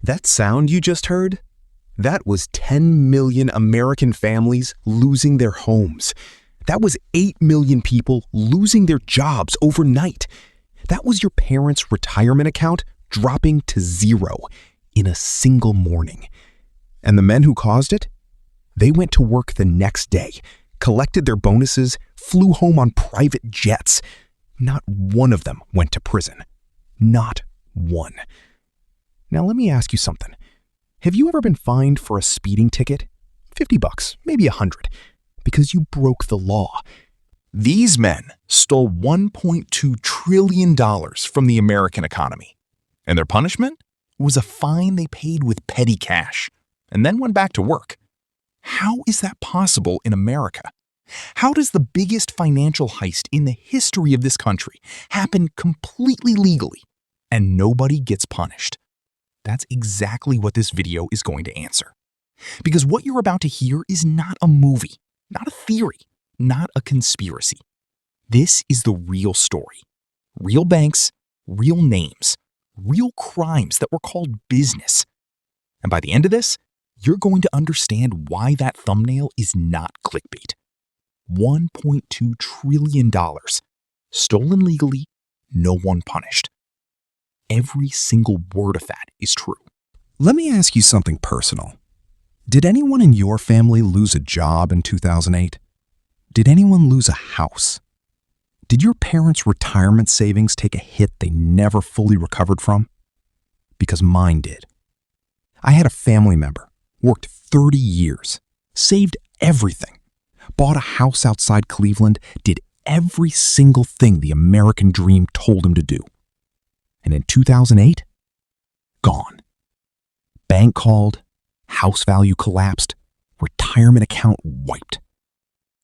That sound you just heard? That was 10 million American families losing their homes. That was 8 million people losing their jobs overnight. That was your parents' retirement account dropping to zero in a single morning. And the men who caused it? They went to work the next day, collected their bonuses, flew home on private jets. Not one of them went to prison. Not one. Now let me ask you something. Have you ever been fined for a speeding ticket? $50, maybe $100, because you broke the law. These men stole $1.2 trillion from the American economy. And their punishment was a fine they paid with petty cash, and then went back to work. How is that possible in America? How does the biggest financial heist in the history of this country happen completely legally, and nobody gets punished? That's exactly what this video is going to answer. Because what you're about to hear is not a movie, not a theory, not a conspiracy. This is the real story. Real banks, real names, real crimes that were called business. And by the end of this, you're going to understand why that thumbnail is not clickbait. $1.2 trillion. Stolen legally, no one punished. Every single word of that is true. Let me ask you something personal. Did anyone in your family lose a job in 2008? Did anyone lose a house? Did your parents' retirement savings take a hit they never fully recovered from? Because mine did. I had a family member, worked 30 years, saved everything, bought a house outside Cleveland, did every single thing the American dream told him to do. And in 2008, gone. Bank called, house value collapsed, retirement account wiped.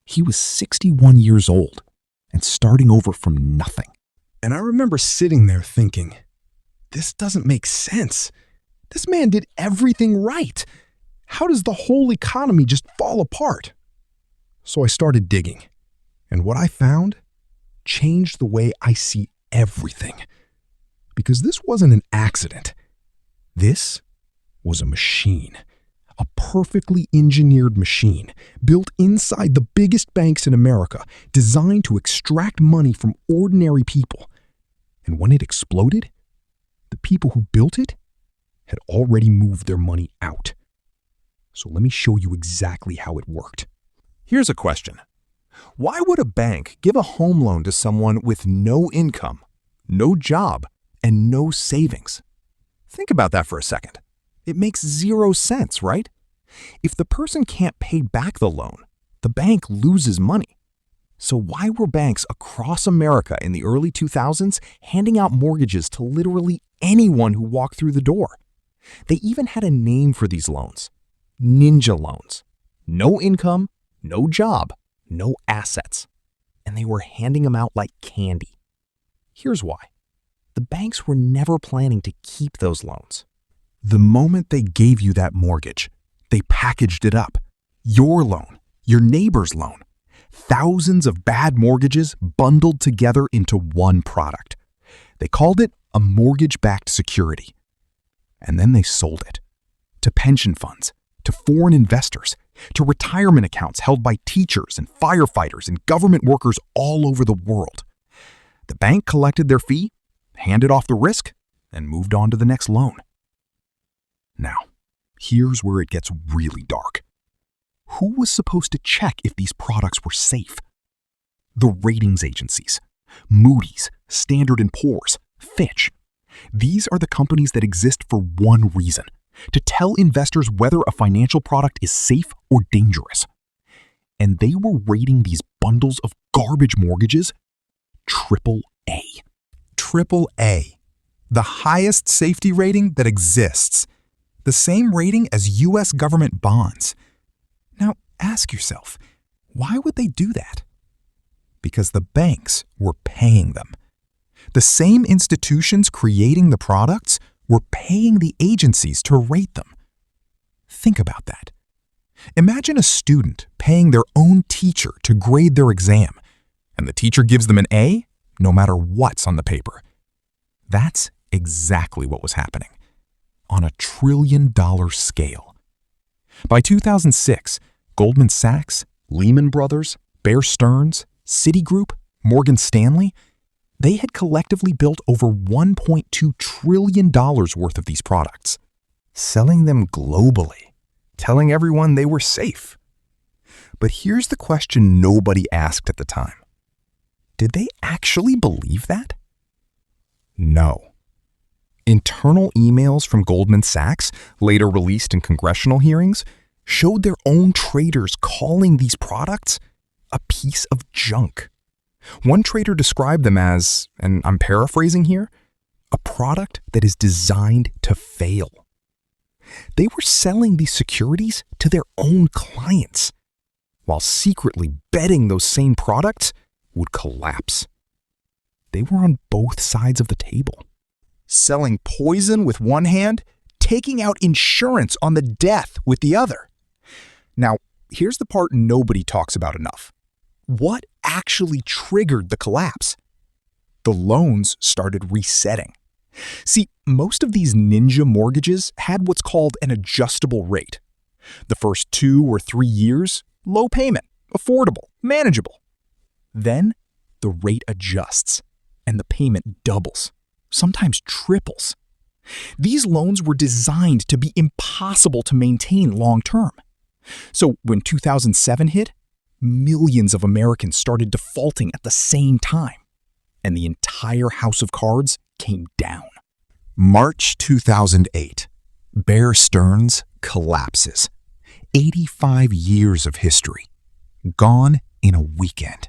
He was 61 years old and starting over from nothing. And I remember sitting there thinking, this doesn't make sense. This man did everything right. How does the whole economy just fall apart? So I started digging, and what I found changed the way I see everything. Because this wasn't an accident. This was a machine. A perfectly engineered machine built inside the biggest banks in America, designed to extract money from ordinary people. And when it exploded, the people who built it had already moved their money out. So let me show you exactly how it worked. Here's a question. Why would a bank give a home loan to someone with no income, no job, and no savings? Think about that for a second. It makes zero sense, right? If the person can't pay back the loan, the bank loses money. So why were banks across America in the early 2000s handing out mortgages to literally anyone who walked through the door? They even had a name for these loans. Ninja loans. No income, no job, no assets. And they were handing them out like candy. Here's why. The banks were never planning to keep those loans. The moment they gave you that mortgage, they packaged it up. Your loan, your neighbor's loan. Thousands of bad mortgages bundled together into one product. They called it a mortgage-backed security. And then they sold it to pension funds, to foreign investors, to retirement accounts held by teachers and firefighters and government workers all over the world. The bank collected their fee, handed off the risk, and moved on to the next loan. Now, here's where it gets really dark. Who was supposed to check if these products were safe? The ratings agencies. Moody's, Standard & Poor's, Fitch. These are the companies that exist for one reason: to tell investors whether a financial product is safe or dangerous. And they were rating these bundles of garbage mortgages AAA. AAA. The highest safety rating that exists. The same rating as U.S. government bonds. Now, ask yourself, why would they do that? Because the banks were paying them. The same institutions creating the products were paying the agencies to rate them. Think about that. Imagine a student paying their own teacher to grade their exam, and the teacher gives them an A no matter what's on the paper. That's exactly what was happening. on a trillion-dollar scale. By 2006, Goldman Sachs, Lehman Brothers, Bear Stearns, Citigroup, Morgan Stanley, they had collectively built over $1.2 trillion worth of these products, selling them globally, telling everyone they were safe. But here's the question nobody asked at the time. Did they actually believe that? No. Internal emails from Goldman Sachs, later released in congressional hearings, showed their own traders calling these products a piece of junk. One trader described them as, and I'm paraphrasing here, a product that is designed to fail. They were selling these securities to their own clients, while secretly betting those same products would collapse. They were on both sides of the table, selling poison with one hand, taking out insurance on the death with the other. Now, here's the part nobody talks about enough. What actually triggered the collapse? The loans started resetting. See, most of these ninja mortgages had what's called an adjustable rate. The first 2 or 3 years, low payment, affordable, manageable. Then, the rate adjusts, and the payment doubles, sometimes triples. These loans were designed to be impossible to maintain long term. So when 2007 hit, millions of Americans started defaulting at the same time, and the entire house of cards came down. March 2008, Bear Stearns collapses. 85 years of history, gone in a weekend.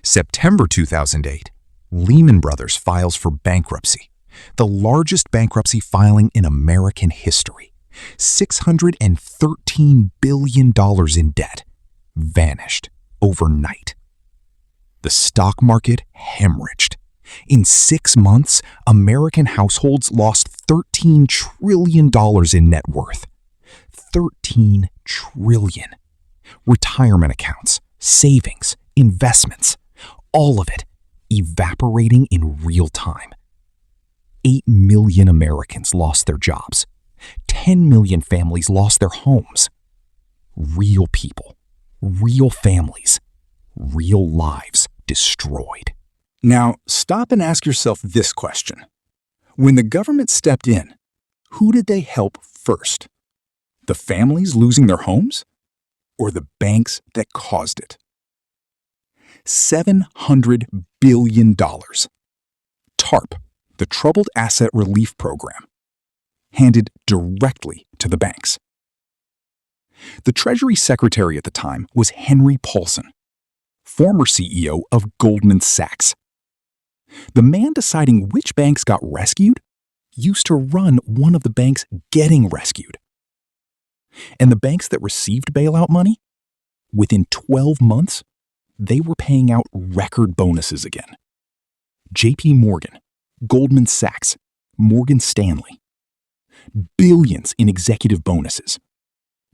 September 2008, Lehman Brothers files for bankruptcy, the largest bankruptcy filing in American history. $613 billion in debt vanished overnight. The stock market hemorrhaged. In 6 months, American households lost $13 trillion in net worth. $13 trillion. Retirement accounts, savings, investments, all of it evaporating in real time. 8 million Americans lost their jobs. 10 million families lost their homes. Real people, real families, real lives destroyed. Now, stop and ask yourself this question. When the government stepped in, who did they help first? The families losing their homes? Or the banks that caused it? $700 billion. TARP, the Troubled Asset Relief Program, handed directly to the banks. The Treasury Secretary at the time was Henry Paulson, former CEO of Goldman Sachs. The man deciding which banks got rescued used to run one of the banks getting rescued. And the banks that received bailout money, within 12 months, they were paying out record bonuses again. JP Morgan, Goldman Sachs, Morgan Stanley. Billions in executive bonuses,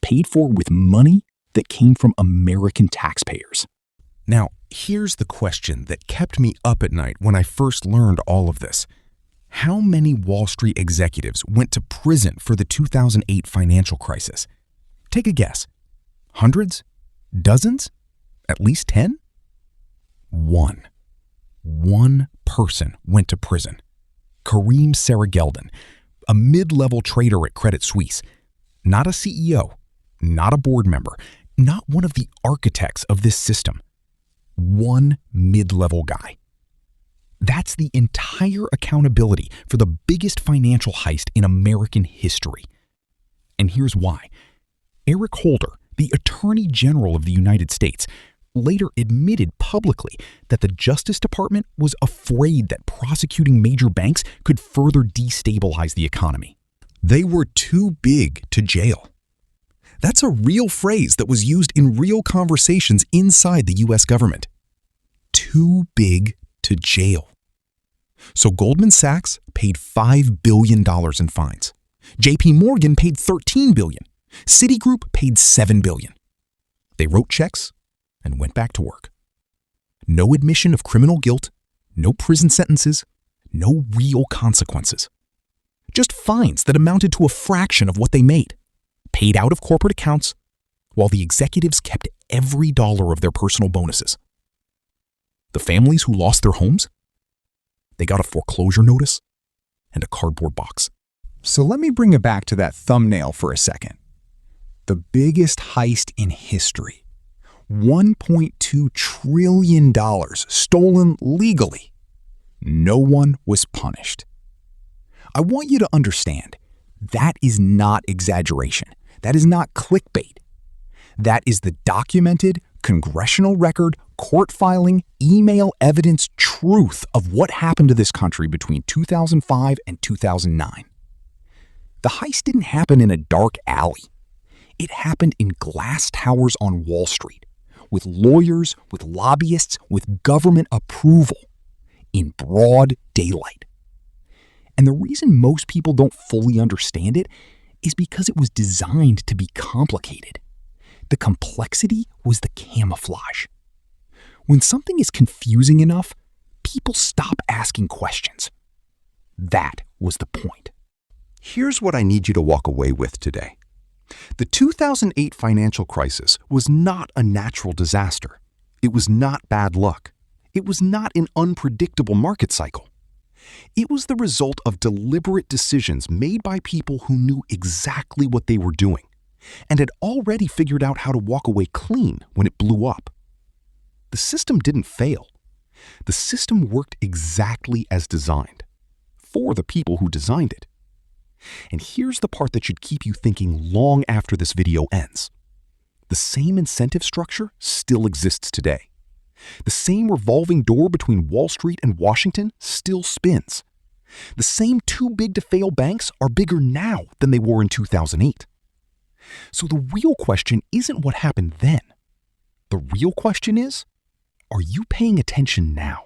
paid for with money that came from American taxpayers. Now, here's the question that kept me up at night when I first learned all of this. How many Wall Street executives went to prison for the 2008 financial crisis? Take a guess. Hundreds? Dozens? At least 10? One. One person went to prison. Kareem Sarageldin, a mid-level trader at Credit Suisse. Not a CEO, not a board member, not one of the architects of this system. One mid-level guy. That's the entire accountability for the biggest financial heist in American history. And here's why. Eric Holder, the Attorney General of the United States, later admitted publicly that the Justice Department was afraid that prosecuting major banks could further destabilize the economy. They were too big to jail. That's a real phrase that was used in real conversations inside the U.S. government. Too big to jail. So Goldman Sachs paid $5 billion in fines. JP Morgan paid $13 billion. Citigroup paid $7 billion. They wrote checks and went back to work. No admission of criminal guilt, no prison sentences, no real consequences. Just fines that amounted to a fraction of what they made, paid out of corporate accounts, while the executives kept every dollar of their personal bonuses. The families who lost their homes, they got a foreclosure notice and a cardboard box. So let me bring it back to that thumbnail for a second. The biggest heist in history. $1.2 trillion stolen legally. No one was punished. I want you to understand, that is not exaggeration. That is not clickbait. That is the documented, congressional record, court filing, email evidence truth of what happened to this country between 2005 and 2009. The heist didn't happen in a dark alley. It happened in glass towers on Wall Street, with lawyers, with lobbyists, with government approval, in broad daylight. And the reason most people don't fully understand it is because it was designed to be complicated. The complexity was the camouflage. When something is confusing enough, people stop asking questions. That was the point. Here's what I need you to walk away with today. The 2008 financial crisis was not a natural disaster. It was not bad luck. It was not an unpredictable market cycle. It was the result of deliberate decisions made by people who knew exactly what they were doing and had already figured out how to walk away clean when it blew up. The system didn't fail. The system worked exactly as designed, for the people who designed it. And here's the part that should keep you thinking long after this video ends. The same incentive structure still exists today. The same revolving door between Wall Street and Washington still spins. The same too-big-to-fail banks are bigger now than they were in 2008. So the real question isn't what happened then. The real question is, are you paying attention now?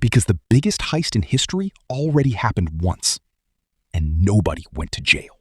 Because the biggest heist in history already happened once, and nobody went to jail.